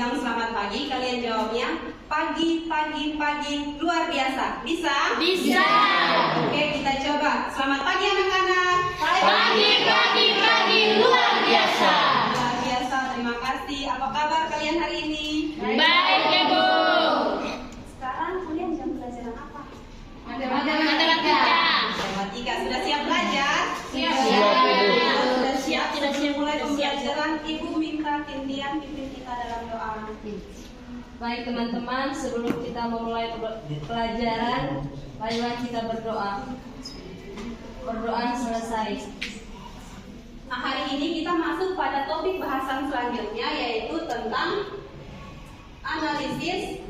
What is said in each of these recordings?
bilang selamat pagi, kalian jawabnya pagi, pagi, pagi, luar biasa. Bisa? Bisa. Oke, kita coba. Selamat pagi anak-anak. Pagi, pagi, pagi, luar biasa. Luar biasa, terima kasih. Apa kabar kalian hari ini? Baik, Ibu. Sekarang kalian jam pelajaran apa? Matematika. Matematika. Sudah siap belajar? Siap. Sudah siap? Sudah siap mulai pembelajaran? Ibu minta Tindian pimpin kita dalam doa. Baik teman-teman, sebelum kita memulai pelajaran, marilah kita berdoa. Berdoa selesai. Nah, hari ini kita masuk pada topik bahasan selanjutnya, yaitu tentang analisis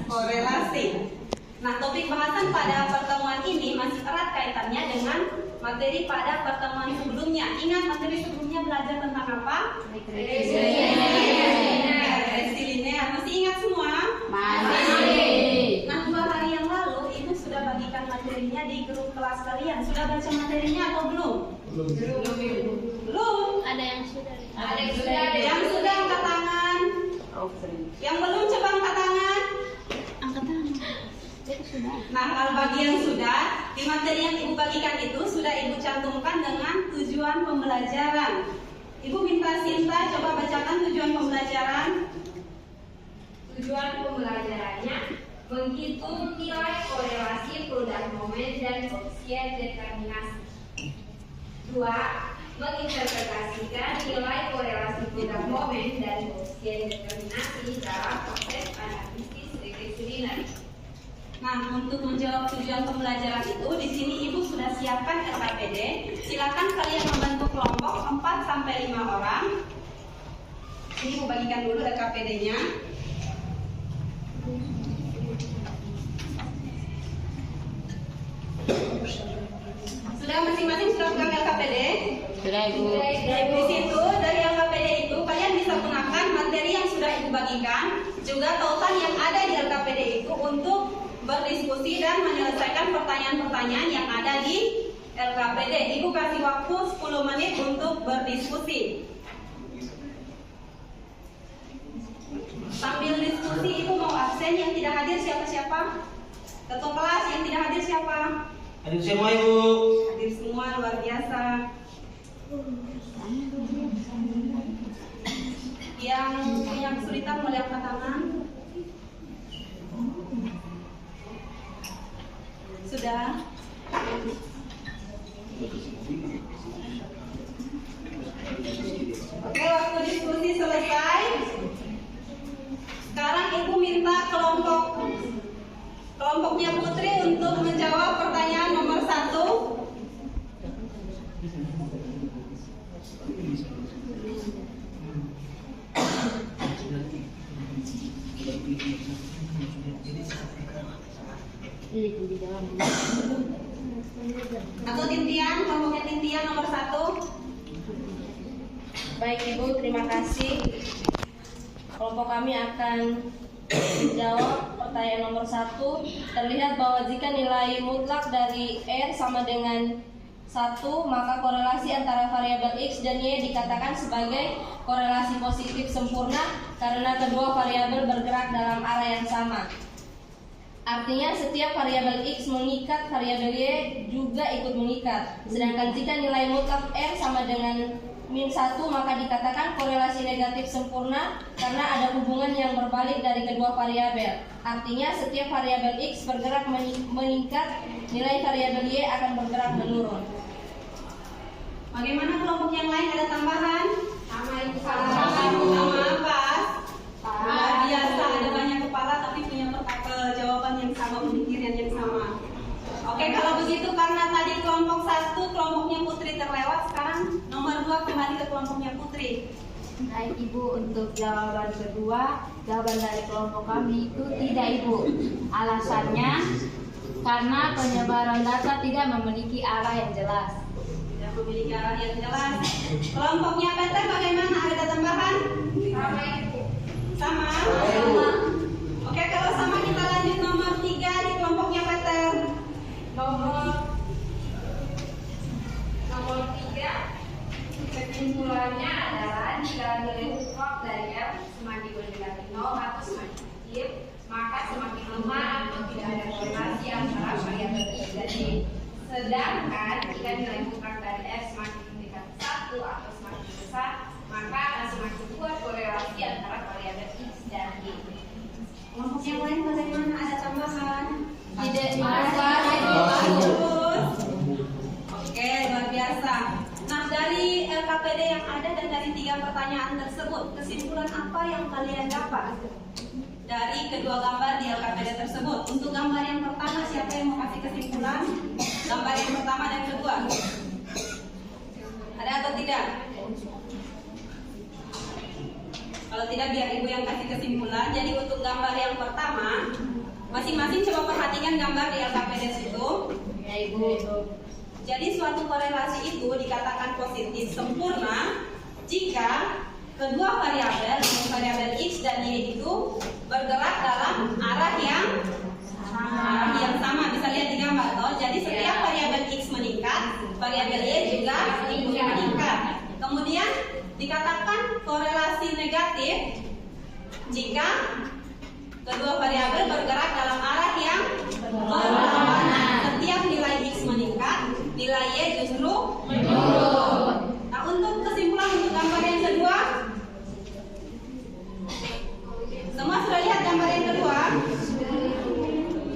korelasi. Nah, topik bahasan pada pertemuan ini masih erat kaitannya dengan materi pada pertemuan sebelumnya. Ingat materi sebelumnya belajar tentang apa? Resilinear. Masih ingat semua? Masih. Nah, 2 hari yang lalu Ibu sudah bagikan materinya di grup kelas kalian. Sudah baca materinya atau belum? Belum. Ada yang sudah. Yang sudah angkat tangan. Yang belum coba angkat tangan. Nah, kalau bagi yang sudah, di materi yang Ibu bagikan itu sudah Ibu cantumkan dengan tujuan pembelajaran. Ibu minta Sinta coba bacakan tujuan pembelajaran. Tujuan pembelajarannya menghitung nilai korelasi produk momen dan koefisien determinasi. 2. Menginterpretasikan nilai korelasi produk momen dan koefisien determinasi dalam proses analisis regresi linear. Nah, untuk menjawab tujuan pembelajaran itu, di sini Ibu sudah siapkan LKPD. Silakan kalian membentuk kelompok 4 sampai 5 orang. Ini Ibu bagikan dulu LKPD-nya. Sudah masing-masing sudah pegang LKPD? Sudah, Ibu. Di situ dari LKPD itu kalian bisa gunakan materi yang sudah Ibu bagikan, juga tautan yang ada di LKPD itu untuk berdiskusi dan menyelesaikan pertanyaan-pertanyaan yang ada di LKPD. Ibu kasih waktu 10 menit untuk berdiskusi. Sambil diskusi, Ibu mau absen yang tidak hadir siapa-siapa? Ketua kelas yang tidak hadir siapa? Hadir semua, Ibu. Hadir semua, luar biasa. Yang punya kesulitan boleh angkat tangan. Sudah. Oke, waktu diskusi selesai. Sekarang Ibu minta kelompoknya Putri untuk menjawab pertanyaan nomor 1. Atau Tintian, kelompoknya Tintian nomor 1. Baik Ibu, terima kasih. Kelompok kami akan menjawab pertanyaan nomor 1. Terlihat bahwa jika nilai mutlak dari R sama dengan 1, maka korelasi antara variabel X dan Y dikatakan sebagai korelasi positif sempurna karena kedua variabel bergerak dalam arah yang sama. Artinya setiap variabel X mengikat, variabel Y juga ikut mengikat. Sedangkan jika nilai mutlak R sama dengan -1, maka dikatakan korelasi negatif sempurna karena ada hubungan yang berbalik dari kedua variabel. Artinya setiap variabel X bergerak meningkat, nilai variabel Y akan bergerak menurun. Bagaimana kelompok yang lain, ada tambahan? Sama Ibu. Sama pas. Luar biasa, ada banyak kepala tapi punya jawaban yang sama, pemikiran yang sama. Oke, kalau begitu karena tadi kelompok 1 kelompoknya Putri terlewat, sekarang nomor 2 kembali ke kelompoknya Putri. Baik Ibu, untuk jawaban kedua, jawaban dari kelompok kami itu tidak Ibu. Alasannya karena penyebaran data tidak memiliki arah yang jelas. Tidak memiliki arah yang jelas. Kelompoknya Peter bagaimana? Ada tambahan? Sama Ibu. Sama? Sama. Oke, kalau sama kita lanjut nomor 3 di kelompoknya Peter. Nomor 3 3D. Sedangkan jika nilai mutlak dari R semakin mendekati 1 atau semakin besar, maka akan semakin kuat korelasi antara variabel X dan Y. Kelompok yang lain bagaimana? Ada tambahan? Tidak Bagus. Oke, luar biasa. Nah, dari LKPD yang ada dan dari 3 pertanyaan tersebut, kesimpulan apa yang kalian dapat dari kedua gambar di LKPD tersebut? Untuk gambar yang pertama, siapa yang mau kasih kesimpulan? Gambar yang pertama dan kedua. Ada atau tidak? Kalau tidak, biar ibu yang kasih kesimpulan. Jadi untuk gambar yang pertama, masing-masing coba perhatikan gambar di LKPD situ. Ya, Ibu. Jadi suatu korelasi itu dikatakan positif sempurna jika kedua variabel, variabel X dan Y itu bergerak dalam arah yang sama. Bisa lihat di gambar toh. Jadi setiap variabel X meningkat, variabel Y juga ikut meningkat. Kemudian dikatakan korelasi negatif jika kedua variabel bergerak dalam arah yang berlawanan. Setiap nilai X meningkat, nilai Y justru menurun. Nah, untuk kesimpulan untuk gambar yang kedua, semua sudah lihat gambar yang kedua?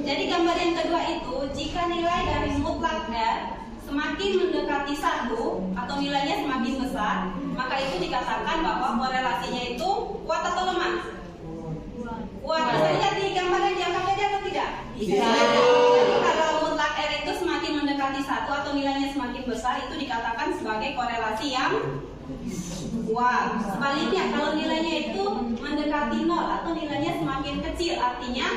Jadi gambar yang kedua itu, jika nilai dari mutlak R semakin mendekati 1 atau nilainya semakin besar, maka itu dikatakan bahwa korelasinya itu kuat atau lemah? Kuat. Bisa lihat di gambar yang di LKPD atau tidak? Bisa. Jadi kalau mutlak R itu semakin mendekati 1 atau nilainya semakin besar, itu dikatakan sebagai korelasi yang kuat. Sebaliknya, kalau nilainya itu mendekati 0 atau nilainya semakin kecil, artinya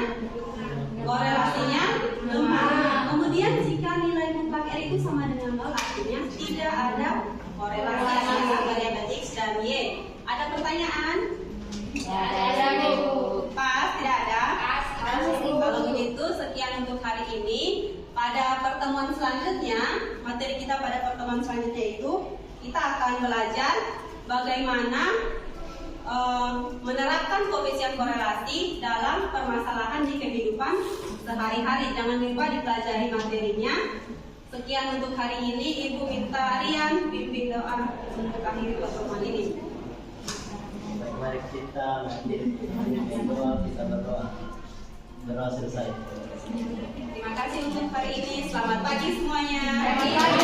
korelasinya lemah. Kemudian jika nilai mutlak R itu sama dengan 0, artinya tidak ada korelasi antara variabel X dan Y. Ada pertanyaan? Ada, Bu. Pas, tidak ada? Pas, Bu. Kalau begitu, sekian untuk hari ini. Pada pertemuan selanjutnya, materi kita pada pertemuan selanjutnya itu, kita akan belajar bagaimana menerapkan koefisien korelasi dalam permasalahan di kehidupan sehari-hari. Jangan lupa dipelajari materinya. Sekian untuk hari ini. Ibu minta Rian bimbing doa untuk akhiri pertemuan ini. Mari kita berdoa, kita berdoa. Berdoa selesai. Terima kasih untuk hari ini. Selamat pagi semuanya. Selamat pagi.